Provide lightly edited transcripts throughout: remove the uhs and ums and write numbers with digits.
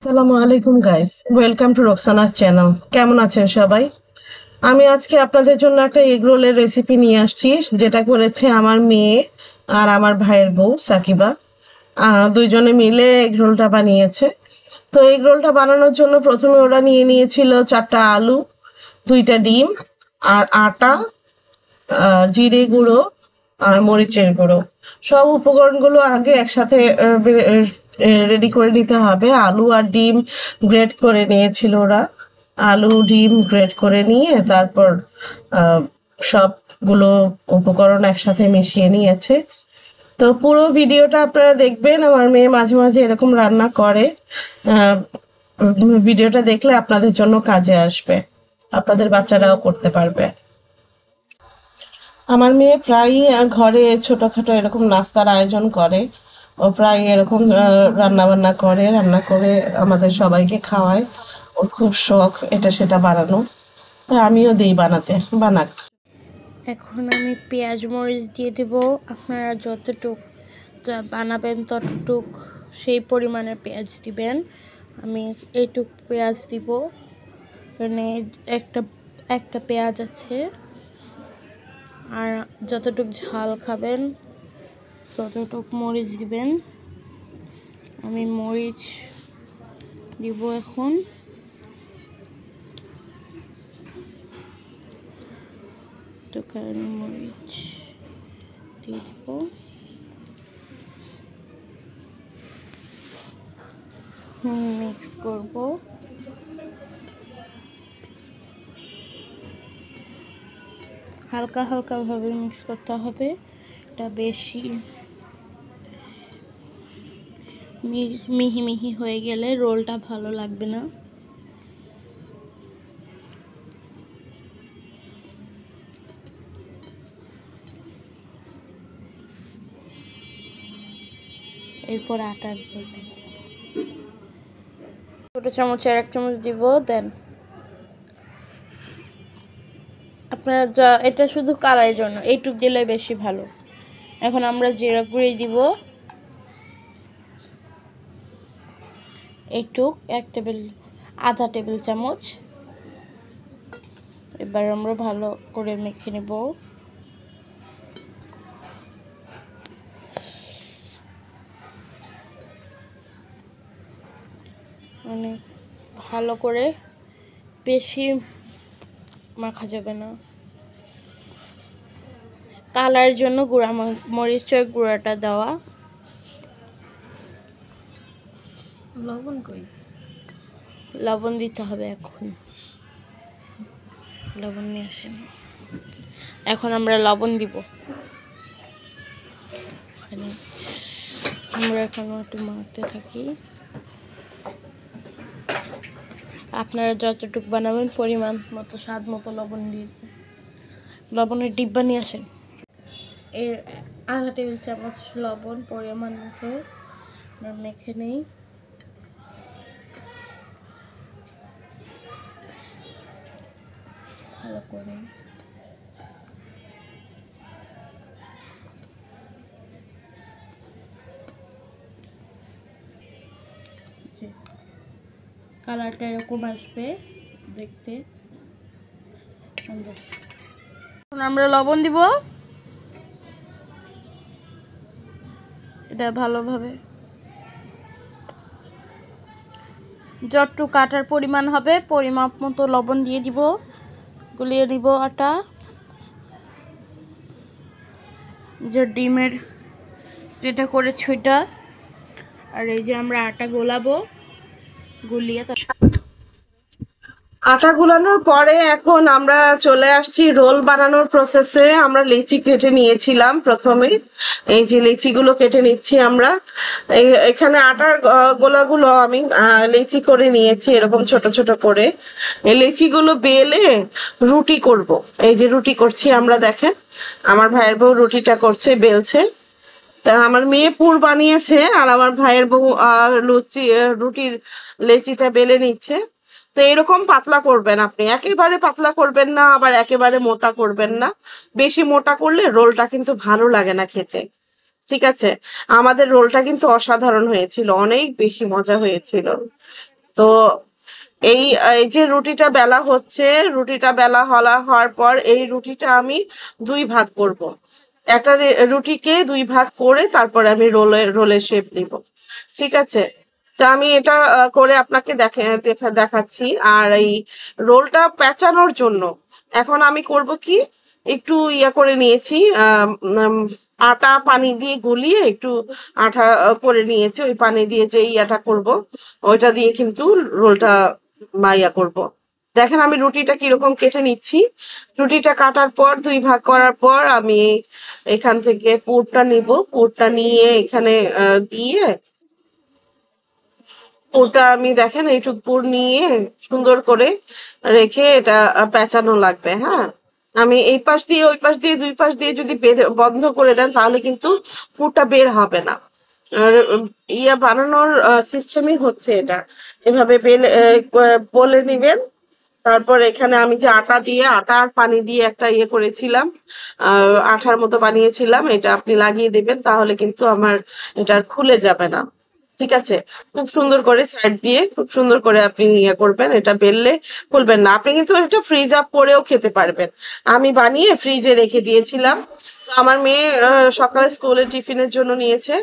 আসসালামু আলাইকুম guys, welcome to Roksana's channel. কেমন আছেন সবাই? আমি আজকে আপনাদের জন্য একটা এগ রোলের রেসিপি নিয়ে আসছি, যেটা করেছে আমার মেয়ে আর আমার ভাইয়ের বউ সাকিবা। দুইজনে মিলে এগ রোলটা বানিয়েছে। তো এগ রোলটা বানানোর জন্য প্রথমে ওরা নিয়ে নিয়েছিল 4টা আলু, 2টা ডিম, আর আটা, জিরে গুঁড়ো আর মরিচের গুঁড়ো। সব উপকরণগুলো আগে একসাথে রেডি করে নিতে হবে। আলু আর ডিম গ্রেট করে নিয়েছিল ওরা। আলু ডিম গ্রেট করে নিয়ে তারপর সবগুলো উপকরণ একসাথে মিশিয়ে নিয়েছে। তো পুরো ভিডিওটা আপনারা দেখবেন। আমার মেয়ে মাঝে মাঝে এরকম রান্না করে। আহ, ভিডিওটা দেখলে আপনাদের জন্য কাজে আসবে, আপনাদের বাচ্চারাও করতে পারবে। আমার মেয়ে প্রায়ই ঘরে ছোটখাটো এরকম নাস্তার আয়োজন করে। ও প্রায় এরকম রান্না বান্না করে, রান্না করে আমাদের সবাইকে খাওয়ায়। ওর খুব শখ এটা সেটা বানানো। তাই আমিও দিই বানাতে, বানাক। এখন আমি পেঁয়াজ মরিচ দিয়ে দেব। আপনারা যতটুক বানাবেন ততটুক সেই পরিমাণে পেঁয়াজ দিবেন। আমি এইটুক পেঁয়াজ দিব। এখানে একটা একটা পেঁয়াজ আছে। আর যতটুক ঝাল খাবেন ততটুক মরিচ দিবেন। আমি মরিচ দিব এখন। মরিচ দিয়ে দিব। মিক্স করব। হালকা হালকা ভাবে মিক্স করতে হবে। এটা বেশি মিহি মিহি হয়ে গেলে রোলটা ভালো লাগবে না। এরপর আটার ছোট চামচের 1 চামচ দিব। দেন আপনারা এটা শুধু কালারের জন্য, এইটুক দিলে বেশি ভালো। এখন আমরা জিরা গুঁড়ি দিব এইটুক, আধা টেবিল চামচ। এবার আমরা ভালো করে মেখে নেব। অনেক ভালো করে, বেশি মাখা যাবে না। কালারের জন্য মরিচের গুঁড়াটা দেওয়া। লবণ দিতে হবে এখন। লবণ নিয়ে আসেন। এখন আমরা লবণ দিব। আমরা এখন একটু মাখতে থাকি। আপনারা যতটুকু বানাবেন পরিমাণ মতো, স্বাদ মতো লবণ দিয়ে লবণের ডিব্বা নিয়ে আসেন। এই আধা টেবিল চামচ লবণ পরিমাণ মতো মেখে নেই। ভালো করে কালারটা এরকম আসবে দেখতে। এখন আমরা লবণ দিব। এটা ভালোভাবে যতটুকু কাটার পরিমাণ হবে পরিমাপ মতো লবণ দিয়ে দিব। গুলিয়ে নিব আটা। যে ডিমের যেটা করেছি ওইটা, আর এই যে আমরা আটা গোলাবো, গুলিয়ে আটা গুলানোর পরে এখন আমরা চলে আসছি রোল বানানোর প্রসেসে। আমরা লিচি কেটে নিয়েছিলাম প্রথমে। এই যে লিচিগুলো কেটে নিচ্ছি আমরা। এখানে আটার গোলাগুলো আমি লিচি করে নিয়েছি এরকম ছোট ছোট করে। এই লিচিগুলো বেলে রুটি করব। এই যে রুটি করছি আমরা, দেখেন আমার ভাইয়ের বউ রুটিটা করছে, বেলছে। তা আমার মেয়ে পুর বানিয়েছে আর আমার ভাইয়ের বউ রুটির লেচিটা বেলে নিচ্ছে। তো এরকম পাতলা করবেন আপনি, একেবারে পাতলা করবেন না, আবার একেবারে মোটা করবেন না। বেশি মোটা করলে রোলটা কিন্তু ভালো লাগে না খেতে। ঠিক আছে, আমাদের রোলটা কিন্তু অসাধারণ হয়েছিল, অনেক বেশি মজা হয়েছিল। তো এই এই যে রুটিটা বেলা হচ্ছে, রুটিটা বেলা হওয়ার পর এই রুটিটা আমি দুই ভাগ করব। একটা রুটিকে দুই ভাগ করে তারপরে আমি রোলের শেপ দিব। ঠিক আছে, তা আমি এটা করে আপনাকে দেখাচ্ছি। আর এই রোলটা পেঁচানোর জন্য এখন আমি করব কি, একটু ইয়া করে নিয়েছি, আটা পানি দিয়ে গুলিয়ে একটু আঠা করে নিয়েছি। ওই পানি দিয়ে যে ইয়াটা করব, ওইটা দিয়ে কিন্তু রোলটা ইয়া করব। দেখেন আমি রুটিটা কিরকম কেটে নিচ্ছি। রুটিটা কাটার পর দুই ভাগ করার পর আমি এখান থেকে পুরটা নিব। পুরটা নিয়ে এখানে দিয়ে পুরটা আমি দেখেন এইটুক পুর নিয়ে সুন্দর করে রেখে এটা পেঁচানো লাগবে। হ্যাঁ, আমি এই পাশ দিয়ে ওই পাশ দিয়ে দুই পাশ দিয়ে যদি বন্ধ করে দেন তাহলে কিন্তু পুরটা বের হবে না। আর ইয়া বানানোর সিস্টেমই হচ্ছে এটা। এভাবে বলে নিবেন। তারপর এখানে আমি যে আটা দিয়ে আটা আর পানি দিয়ে একটা ইয়ে করেছিলাম, আঠার মতো বানিয়েছিলাম, এটা আপনি লাগিয়ে দিবেন, তাহলে কিন্তু আমার এটা আর খুলে যাবে না। ঠিক আছে, খুব সুন্দর করে সাইড দিয়ে খুব সুন্দর করে আপনি ইয়ে করবেন, এটা বেললে খুলবেন না। আপনি কিন্তু এটা ফ্রিজ আপ করেও খেতে পারবেন। আমি বানিয়ে ফ্রিজে রেখে দিয়েছিলাম, তো আমার মেয়ে সকালে স্কুলে টিফিনের জন্য নিয়েছে।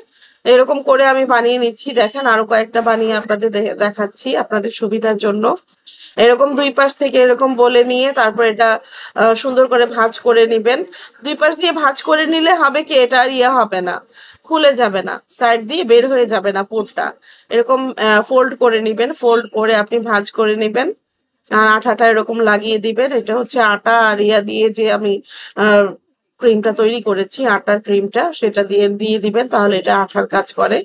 এরকম করে আমি বানিয়ে নিচ্ছি। দেখেন আরো কয়েকটা বানিয়ে আপনাদের দেখাচ্ছি আপনাদের সুবিধার জন্য। এরকম দুই পাশ থেকে এরকম বলে নিয়ে তারপর এটা সুন্দর করে ভাঁজ করে নিবেন। দুই পাশ দিয়ে ভাঁজ করে নিলে হবে কি, এটা আর ইয়ে হবে না, খুলে যাবে না, সাইড দিয়ে বের হয়ে যাবে না পুরটা। এরকম ফোল্ড করে নিবেন, ফোল্ড করে আপনি ভাঁজ করে নিবেন আর আঠাটা এরকম লাগিয়ে দিবেন। এটা হচ্ছে আটা আর ইয়া দিয়ে যে আমি ক্রিমটা তৈরি করেছি, আটার ক্রিমটা, সেটা দিয়ে দিয়ে দিবেন, তাহলে এটা আঠার কাজ করে।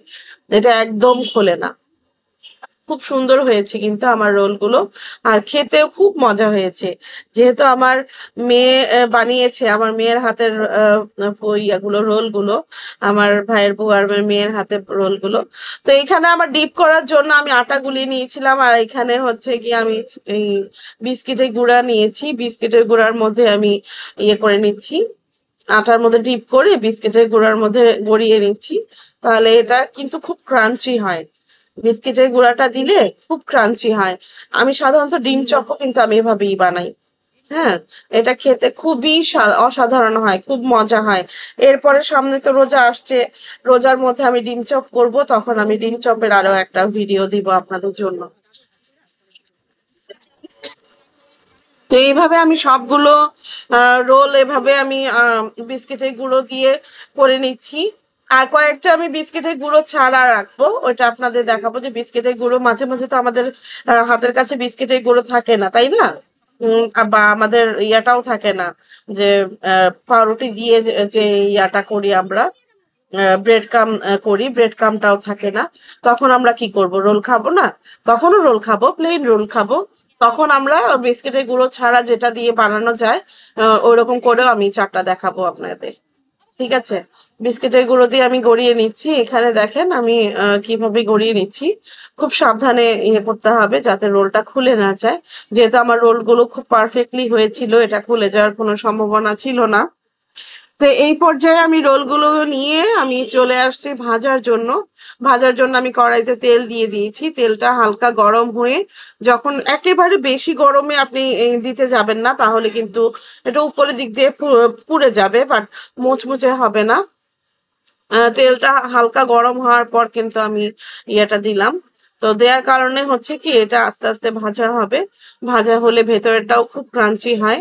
এটা একদম খোলে না। খুব সুন্দর হয়েছে কিন্তু আমার রোলগুলো, আর খেতেও খুব মজা হয়েছে। যেহেতু আমার মেয়ে বানিয়েছে, আমার মেয়ের হাতের ইয়াগুলো রোলগুলো, আমার ভাইয়ের বউ আর আমার মেয়ের হাতের রোলগুলো। তো এখানে আমার ডিপ করার জন্য আমি আটা গুলিয়ে নিয়েছিলাম, আর এখানে হচ্ছে কি আমি এই বিস্কিটের গুঁড়া নিয়েছি। বিস্কিটের গুঁড়ার মধ্যে আমি ইয়ে করে নিচ্ছি, আটার মধ্যে ডিপ করে বিস্কিটের গুঁড়ার মধ্যে গড়িয়ে নিচ্ছি। তাহলে এটা কিন্তু খুব ক্রাঞ্চি হয়, বিস্কিটের গুঁড়াটা দিলে খুব ক্রাঞ্চি হয়। আমি সাধারণত ডিম চপও কিন্তু আমি এভাবেই বানাই। হ্যাঁ, এটা খেতে খুবই অসাধারণ হয়, খুব মজা হয়। এরপরে সামনে তো রোজা আসছে, রোজার মধ্যে আমি ডিম চপ করব, তখন আমি ডিম চপের আরো একটা ভিডিও দিব আপনাদের জন্য। তো এইভাবে আমি সবগুলো রোল এভাবে আমি বিস্কিটের গুঁড়ো দিয়ে করে নিচ্ছি। আর কয়েকটা আমি বিস্কিটের গুঁড়ো ছাড়া রাখবো, ওইটা আপনাদের দেখাবো। যে বিস্কিটের গুঁড়ো মাঝে মাঝে তো আমাদের হাতের কাছে বিস্কিটের গুঁড়ো থাকে না, তাই না? বা আমাদের ইয়াটাও থাকে না, যে পাউরুটি দিয়ে যে ইয়াটা করি আমরা, ব্রেড কাম করি, ব্রেড কামটাও থাকে না। তখন আমরা কি করব, রোল খাবো না? তখনও রোল খাবো, প্লেন রোল খাবো। তখন আমরা বিস্কিটের গুঁড়ো ছাড়া যেটা দিয়ে বানানো যায় ওইরকম করেও আমি চারটা দেখাবো আপনাদের। ঠিক আছে, বিস্কিটের গুঁড়ো দিয়ে আমি গড়িয়ে নিচ্ছি। এখানে দেখেন আমি কিভাবে গড়িয়ে নিচ্ছি। খুব সাবধানে ইয়ে করতে হবে যাতে রোলটা খুলে না যায়। যেহেতু আমার রোলগুলো খুব পারফেক্টলি হয়েছিল, এটা খুলে যাওয়ার কোনো সম্ভাবনা ছিল না। তো এই পর্যায়ে আমি রোলগুলো নিয়ে আমি চলে আসছি ভাজার জন্য। ভাজার জন্য আমি কড়াইতে তেল দিয়ে দিয়েছি। তেলটা হালকা গরম হয়ে, যখন একেবারে বেশি গরমে আপনি দিতে যাবেন না, তাহলে কিন্তু এটা উপরের দিক দিয়ে পুড়ে যাবে, বাট মুচমুচে হবে না। তেলটা হালকা গরম হওয়ার পর কিন্তু আমি ইয়েটা দিলাম। তো দেওয়ার কারণে হচ্ছে কি, এটা আস্তে আস্তে ভাজা হবে। ভাজা হলে ভেতরেরটাও খুব ক্রাঞ্চি হয়।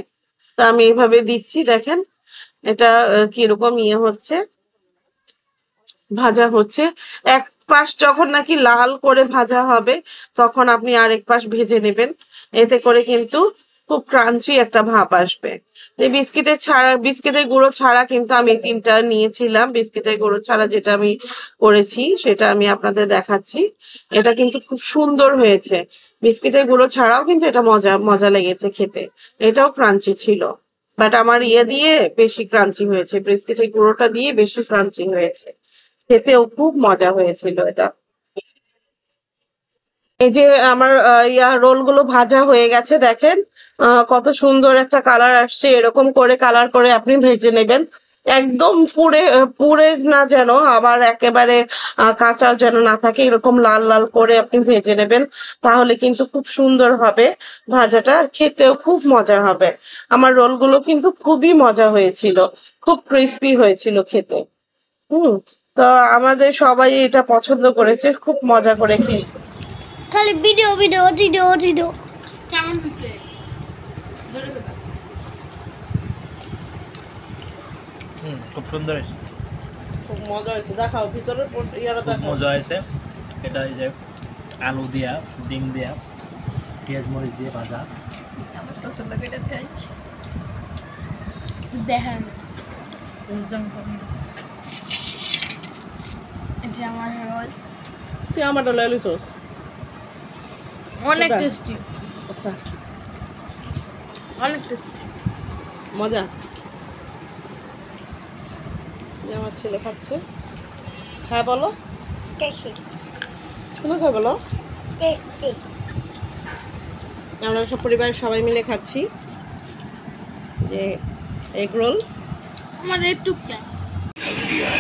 তো আমি এইভাবে দিচ্ছি, দেখেন এটা কিরকম ইয়ে হচ্ছে, ভাজা হচ্ছে। এক পাশ যখন নাকি লাল করে ভাজা হবে, তখন আপনি আরেক পাশ ভেজে নেবেন। এতে করে কিন্তু খুব ক্রাঞ্চি একটা ভাব আসবে। এই বিস্কিটের গুঁড়ো ছাড়া কিন্তু আমি তিনটা নিয়েছিলাম। বিস্কিটের গুঁড়ো ছাড়া যেটা আমি করেছি সেটা আমি আপনাদের দেখাচ্ছি। এটা কিন্তু খুব সুন্দর হয়েছে। বিস্কিটের গুঁড়ো ছাড়াও কিন্তু এটা মজা মজা লেগেছে খেতে, এটাও ক্রাঞ্চি ছিল। বাট আমার ইয়ে দিয়ে বেশি ক্রাঞ্চি হয়েছে, বিস্কিটের গুঁড়োটা দিয়ে বেশি ক্রাঞ্চি হয়েছে। খেতেও খুব মজা হয়েছিল এটা। এই যে আমার রোল গুলো ভাজা হয়ে গেছে, দেখেন কত সুন্দর একটা কালার আসছে। এরকম করে কালার করে আপনি ভেজে নেবেন। একদম পুড়ে পুড়ে না যেন, আবার একেবারে কাঁচা যেন না থাকে, এরকম লাল লাল করে আপনি ভেজে নেবেন, তাহলে কিন্তু খুব সুন্দর হবে ভাজাটা, আর খেতেও খুব মজা হবে। আমার রোলগুলো কিন্তু খুবই মজা হয়েছিল, খুব ক্রিস্পি হয়েছিল খেতে। হুম। তো আমাদের সবাই এটা পছন্দ করেছে, খুব মজা করে খেয়েছে। খালি ভিডিও ভিডিও ভিডিও ভিডিও কেমন হয়েছে? খুব সুন্দর হয়েছে, খুব মজা হয়েছে, দেখাও ভিতরে ইয়ারা খুব দেখাও। মজা হয়েছে। এটা এই যে আলু দিয়া, ডিম দিয়া, পেঁয়াজ মরিচ দিয়ে ভাজা। দেখেন এই যে আমার রোল তুই আমারটা লয়ে লইছস? অনেক এটা? টেস্টি, আচ্ছা, অনেক টেস্টি। মজা। যে আমার ছেলে খাচ্ছে, হ্যাঁ বলো, টেস্টি সুন্দর করে বলো। টেস্টি। আমরা সব পরিবারের সবাই মিলে খাচ্ছি যে এগ রোল। আমাদের টুকটা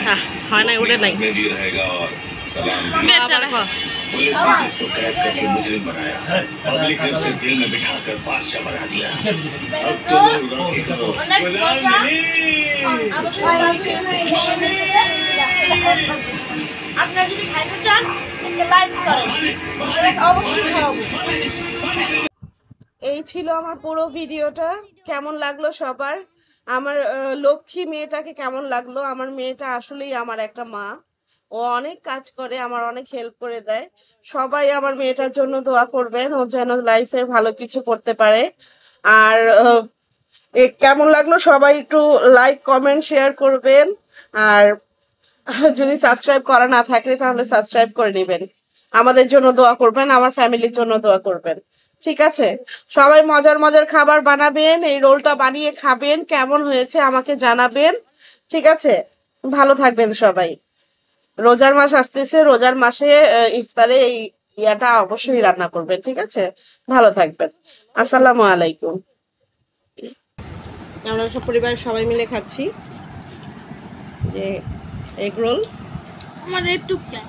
হ্যাঁ, হয় না, ওটা নাই। में भी रहेगा और सलाम भी। আবার কর। पुलिस ने जिसको कैद करके मुजरिम बनाया, पब्लिक ने उसे दिल में बिठाकर बादशाह बना दिया। अब तो लोग रॉकी करो। আপনারা যদি খাইতে চান একটা লাইক করেন, অবশ্যই খাওয়াবো। এই ছিল আমার পুরো ভিডিওটা। কেমন লাগলো সবার? আমার লক্ষ্মী মেয়েটাকে কেমন লাগলো? আমার মেয়েটা আসলেই আমার একটা মা, ও অনেক কাজ করে, আমার অনেক হেল্প করে দেয়। সবাই আমার মেয়েটার জন্য দোয়া করবেন, ও যেন লাইফে ভালো কিছু করতে পারে। আর কেমন লাগলো সবাই একটু লাইক কমেন্ট শেয়ার করবেন। আর যদি সাবস্ক্রাইব করা না থাকে তাহলে সাবস্ক্রাইব করে নেবেন। আমাদের জন্য দোয়া করবেন, আমার ফ্যামিলির জন্য দোয়া করবেন। ঠিক আছে? সবাই মজার মজার খাবার বানাবেন, এই রোলটা বানিয়ে খাবেন, কেমন হয়েছে আমাকে জানাবেন। ঠিক আছে? ভালো থাকবেন সবাই। রোজার মাস আসতেছে, রোজার মাসে ইফতারে এই ইয়াটা অবশ্যই রান্না করবেন। ঠিক আছে? ভালো থাকবেন। আসসালামু আলাইকুম। আমরা সব পরিবারের সবাই মিলে খাচ্ছি যে এগ রোল। আমাদের টুকটা